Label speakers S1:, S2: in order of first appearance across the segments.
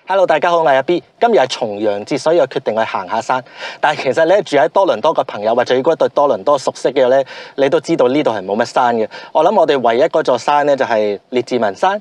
S1: Hello， 大家好，我係阿 B。今日係重陽節，所以我決定去行下山。但係其實咧，住喺多倫多嘅朋友，或者如果對多倫多熟悉嘅咧，你都知道呢度係冇乜山嘅。我諗我哋唯一嗰座山咧就係列治文山。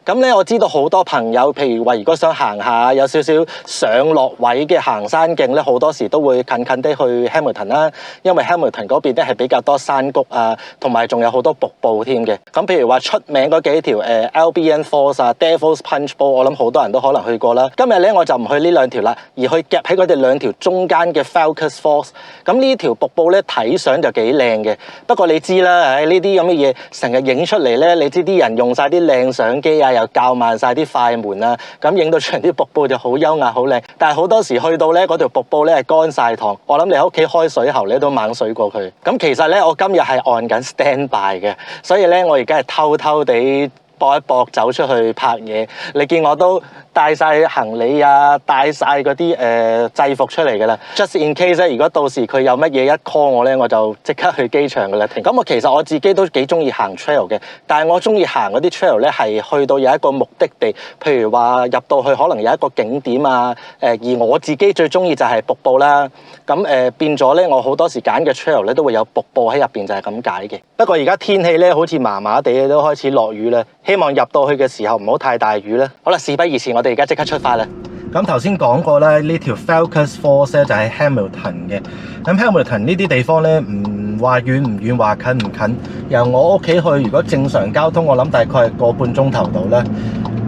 S1: 咁咧，我知道好多朋友，譬如話，如果想行下有少少上落位嘅行山徑咧，好多時都會近近地去 Hamilton 啦，因為 Hamilton 嗰邊咧係比較多山谷啊，同埋仲有好多瀑布添嘅。咁譬如話出名嗰幾條Albion Falls 啊、Devil's Punch Bowl， 我諗好多人都可能去過啦。今日咧我就唔去呢兩條啦，而去夾喺佢哋兩條中間嘅 Falcons Falls。咁呢條瀑布咧睇相就幾靚嘅，不過你知啦，呢啲咁嘅嘢成日影出嚟咧，你知啲人用晒啲靚相機啊，又校慢晒啲快門啊，咁影到出嚟啲瀑布就好優雅好靚。但係好多時去到咧嗰條瀑布咧係乾晒糖，我諗你喺屋企開水喉咧都猛水過佢。咁其實咧我今日係按緊 standby 嘅，所以咧我而家係偷偷地搏一搏走出去拍嘢。你見我都帶晒行李啊，帶晒嗰啲制服出嚟㗎啦。Just in case 咧，如果到時佢有乜嘢一 call 我咧，我就即刻去機場㗎啦。咁我其實我自己都幾中意行 trail 嘅，但係我中意行嗰啲 trail 咧係去到有一個目的地，譬如話入到去可能有一個景點啊。而我自己最中意就係瀑布啦。咁變咗咧，我好多時揀嘅 trail 咧都會有瀑布喺入邊，就係咁解嘅。不過而家天氣咧好似麻麻地，都開始落雨啦。希望入到去嘅時候唔好太大雨啦。好啦，事不宜遲，我哋而家即刻出發啦。咁頭先講過啦，呢條 Falcons Falls 咧就係 Hamilton 嘅。咁 Hamilton 呢啲地方咧唔話遠唔遠，話近唔近。由我屋企去，如果正常交通，我諗大概係個半鐘頭到啦。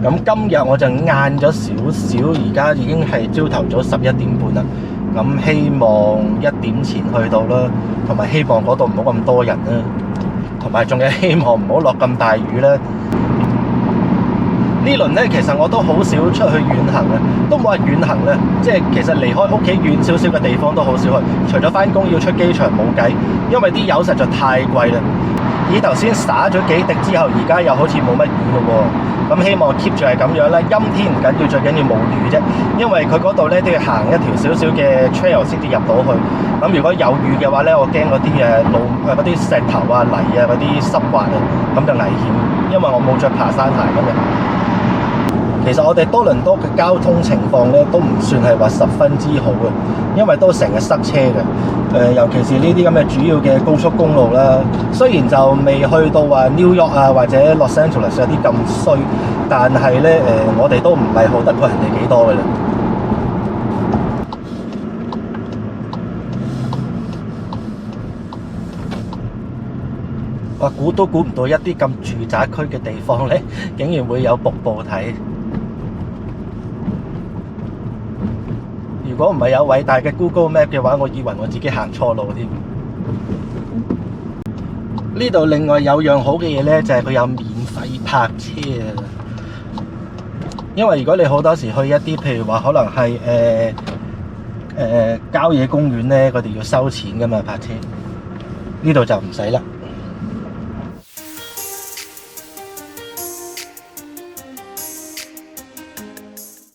S1: 咁今日我就晏咗少少，而家已經係朝頭早11點半啦。咁希望1點前去到啦，同埋希望嗰度唔好咁多人啦，同埋仲有希望唔好落咁大雨啦。呢輪咧，其實我都好少出去遠行啊，都冇話遠行咧，即係其實離開屋企遠少少嘅地方都好少去，除咗返工要出機場冇計，因為啲油實在太貴啦。咦，頭先灑咗幾滴之後，而家又好似冇乜雨咯喎。咁希望 keep 住係咁樣啦，陰天唔緊要，最緊要冇雨啫。因為佢嗰度咧都要行一條少少嘅 trail 先至入到去。咁如果有雨嘅話咧，我驚嗰啲路嗰啲石頭啊、泥啊嗰啲濕滑啊，咁就危險。因為我冇着爬山鞋今日。其實我哋多倫多嘅交通情況咧都唔算係話十分之好嘅，因為都成日塞車嘅。尤其是呢啲咁嘅主要嘅高速公路啦，雖然就未去到話 New York 啊或者 Los Angeles 有啲咁衰，但係咧我哋都唔係好得過人哋幾多嘅啦。我估都估唔到一啲咁住宅區嘅地方咧，竟然會有瀑布睇。如果唔係有偉大嘅 Google Map 嘅話，我以為我自己行錯路添。呢度另外有樣好嘅嘢咧，就係佢有免費泊車啊！因為如果你好多時去一啲，譬如話可能係郊野公園咧，佢哋要收錢噶嘛泊車。呢度就唔使啦。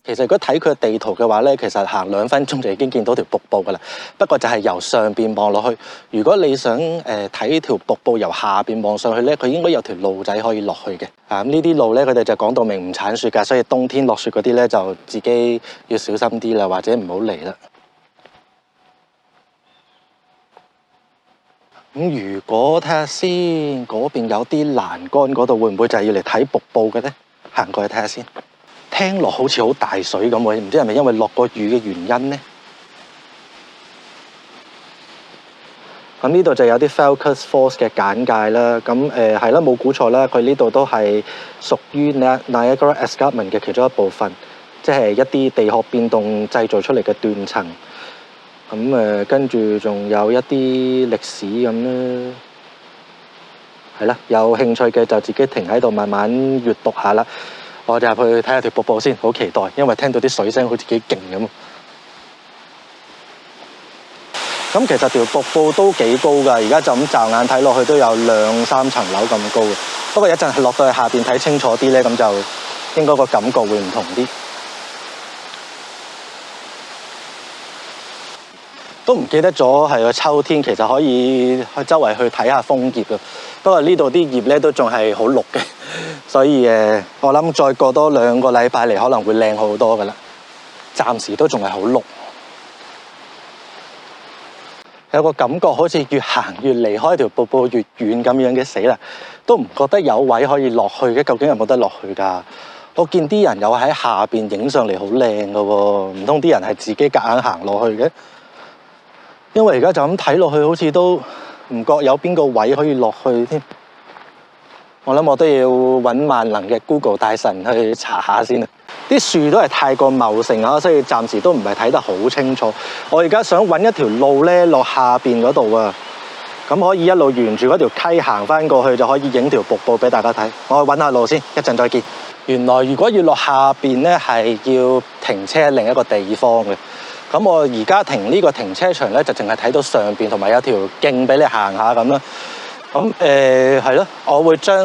S1: 其實如果睇佢地圖嘅話咧，其實行2分鐘就已經見到條瀑布噶啦。不過就係由上邊望落去。如果你想睇條瀑布由下邊望上去咧，佢應該有條路仔可以落去嘅。咁呢啲路咧，佢哋就講到明唔鏟雪㗎，所以冬天落雪嗰啲咧就自己要小心啲啦，或者唔好嚟啦。咁如果睇下先，嗰邊有啲欄杆嗰度，會唔會就係要嚟睇瀑布嘅咧？行過去睇下先。聽落好似好大水咁喎，唔知係咪因為落過雨嘅原因呢？咁呢度就有啲 Falcons Falls 嘅簡介啦。咁係啦，冇估錯啦，佢呢度都係屬於 Niagara Escarpment 嘅其中一部分，即係一啲地殼變動製造出嚟嘅斷層。咁跟住仲有一啲歷史咁啦。係啦，有興趣嘅就自己停喺度慢慢閱讀下啦。我就入去睇下條瀑布先，好期待，因為聽到啲水聲好似幾勁咁。咁其實條瀑布都幾高㗎，而家就咁驟眼睇落去都有2-3層樓咁高嘅。不過一陣落到去下邊睇清楚啲咧，咁就應該個感覺會唔同啲。都唔記得咗係個秋天，其實可以去周圍去睇下楓葉嘅。不過呢度啲葉咧都仲係好綠嘅，所以我諗再過多2個禮拜嚟可能會靚好多㗎啦。暫時都仲係好綠。有個感覺好似越行越離開條瀑布越遠咁樣嘅，死啦！都唔覺得有位可以落去嘅，究竟有冇得落去㗎？我見啲人有喺下邊影上嚟好靚㗎喎，唔通啲人係自己夾硬行落去嘅？因為而家就咁睇落去，好似都唔覺有邊個位可以落去添。我諗我都要揾萬能嘅 Google 大神去查下先啊！啲樹都係太過茂盛啊，所以暫時都唔係睇得好清楚。我而家想揾一條路咧落下邊嗰度啊，咁可以一路沿住嗰條溪行翻過去，就可以影條瀑布俾大家睇。我去揾下路先，一陣再見。原來如果要落下邊咧，係要停車喺另一個地方嘅。咁我而家停呢個停車場咧，就淨係睇到上邊同埋有條徑俾你行下咁啦。咁係咯，我會將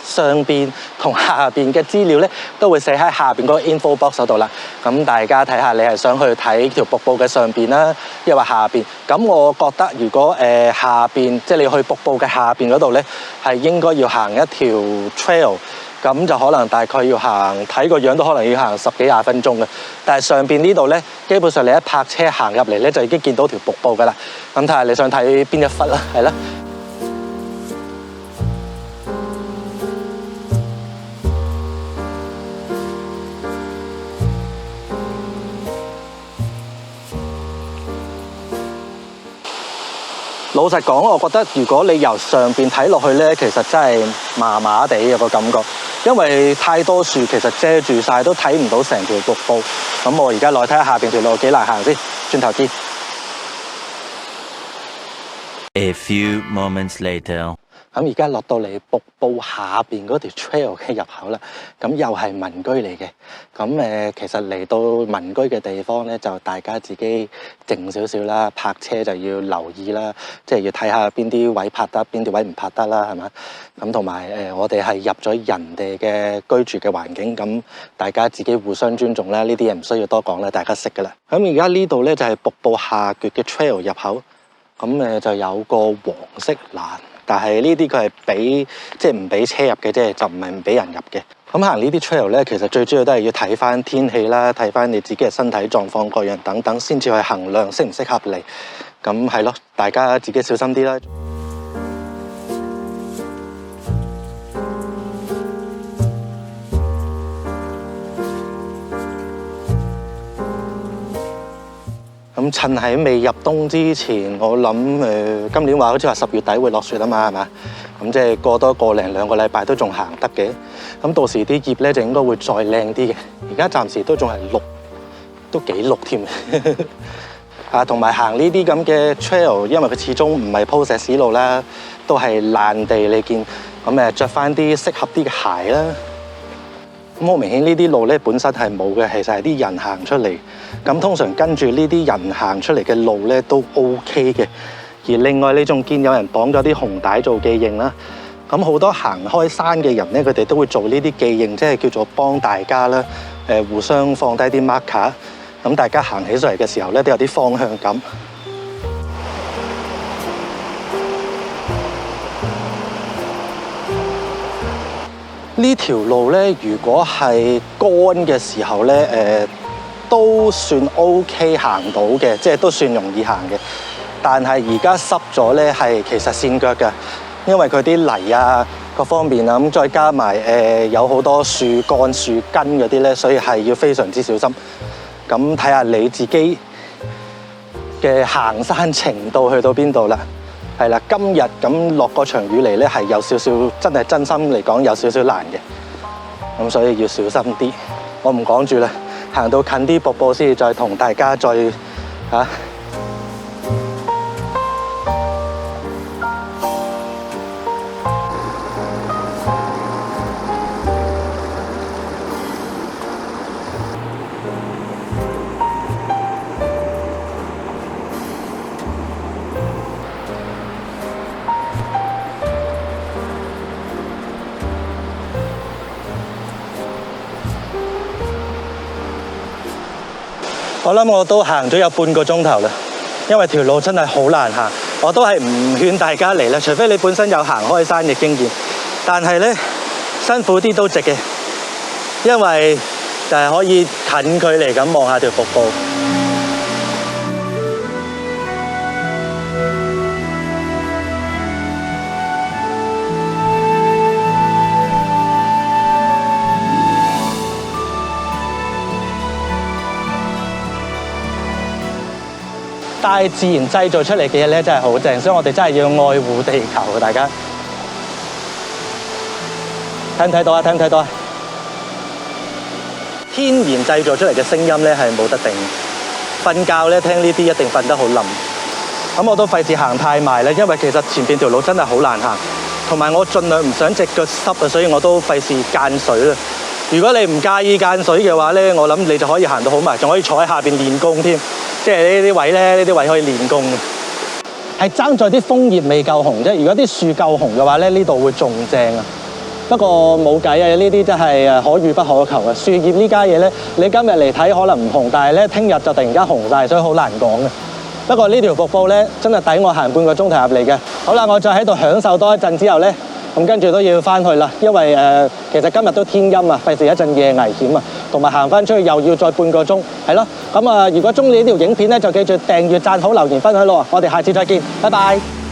S1: 上邊同下邊嘅資料咧，都會寫喺下邊嗰個 info box 嗰度啦。咁大家睇下，你係想去睇條瀑布嘅上邊啦，抑或下邊？咁我覺得如果下邊，即係你去瀑布嘅下邊嗰度咧，係應該要行一條 trail。咁就可能大概要行，睇個樣都可能要行10幾20分鐘嘅。但係上邊呢度咧，基本上你一泊車行入嚟咧，就已經見到條瀑布噶啦。咁睇下你想睇邊一忽啦，係啦。老實講，我覺得如果你由上邊睇落去咧，其實真係麻麻地嘅個感覺，因為太多樹其實遮住晒，都睇唔到成條瀑布。咁我而家落去睇下下邊條路幾難行先，轉頭見。
S2: A few moments later。
S1: 咁而家落到嚟瀑布下邊嗰條 trail 嘅入口啦，咁又係民居嚟嘅。咁其實嚟到民居嘅地方咧，就大家自己靜少少啦，泊車就要留意啦，即係要睇下邊啲位泊得，邊啲位唔泊得啦，係嘛？咁同埋我哋係入咗人哋嘅居住嘅環境，咁大家自己互相尊重啦。呢啲嘢唔需要多講啦，大家識噶啦。咁而家呢度咧就係瀑布下橛嘅 trail 入口，咁就有個黃色欄。但係呢啲佢係俾即係唔俾車入嘅啫，就唔係唔俾人入嘅。咁行呢啲 trail 咧，其實最主要都係要睇翻天氣啦，睇翻你自己嘅身體狀況各樣等等，先至去衡量適唔適合你。咁係咯，大家自己小心啲啦。咁趁喺未入冬之前，我諗今年好似話10月底會落雪啊嘛，係嘛？咁即係過多1零2個禮拜都仲行得嘅。咁到時啲葉咧就應該會再靚啲嘅。而家暫時都仲係綠，都幾綠添。啊，同埋行呢啲咁嘅 trail， 因為佢始終唔係鋪石屎路啦，都係爛地，你見咁着翻啲適合啲嘅鞋啦。咁好明顯呢啲路咧本身係冇嘅，其實係啲人行出嚟。咁通常跟住呢啲人行出嚟嘅路咧都 OK 嘅。而另外你仲見有人綁咗啲紅帶做記認啦。咁好多行開山嘅人咧，佢哋都會做呢啲記認，即係叫做幫大家啦，互相放低啲 marker。咁大家行起上嚟嘅時候咧，都有啲方向感。呢條路咧，如果係乾嘅時候咧，都算 OK 行到嘅，即係都算容易行嘅。但係而家濕咗咧，係其實跣腳嘅，因為佢啲泥啊各方面啊，咁再加埋有好多樹幹樹根嗰啲咧，所以係要非常之小心。咁睇下你自己嘅行山程度去到邊度啦。係啦，今日咁落個場雨嚟咧，係有少少真心嚟講有少少難嘅，咁所以要小心啲。我唔講住啦，行到近啲瀑布先再同大家再我諗我都行咗有半個鐘頭啦，因為條路真係好難行。我都係唔勸大家嚟啦，除非你本身有行開山嘅經驗。但係咧，辛苦啲都值嘅，因為就係可以近距離咁望下條瀑布。大自然製造出嚟嘅嘢咧，真係好正，所以我哋真係要愛護地球啊！大家睇唔睇到啊？睇唔睇到啊？天然製造出嚟嘅聲音咧係冇得定，瞓覺咧聽呢啲一定瞓得好冧。咁我都費事行太埋咧，因為其實前邊條路真係好難行，同埋我盡量唔想隻腳濕啊，所以我都費事間水啦。如果你唔介意間水嘅話咧，我諗你就可以行到好埋，仲可以坐喺下邊練功添。即係呢啲位咧，呢啲位可以練功嘅，係爭在啲楓葉未夠紅啫。如果啲樹夠紅嘅話咧，呢度會仲正啊。不過冇計啊，呢啲真係可遇不可求啊。樹葉呢家嘢咧，你今日嚟睇可能唔紅，但係咧聽日就突然間紅晒，所以好難講嘅。不過呢條瀑布咧，真係抵我行半個鐘頭入嚟嘅。好啦，我再喺度享受多一陣之後咧，咁跟住都要翻去啦，因為其實今日都天陰啊，費事一陣夜危險啊，同埋行翻出去又要再半個鐘，係咯。咁如果中意呢條影片咧，就記住訂閱、讚好、留言、分享咯。我哋下次再見，拜拜。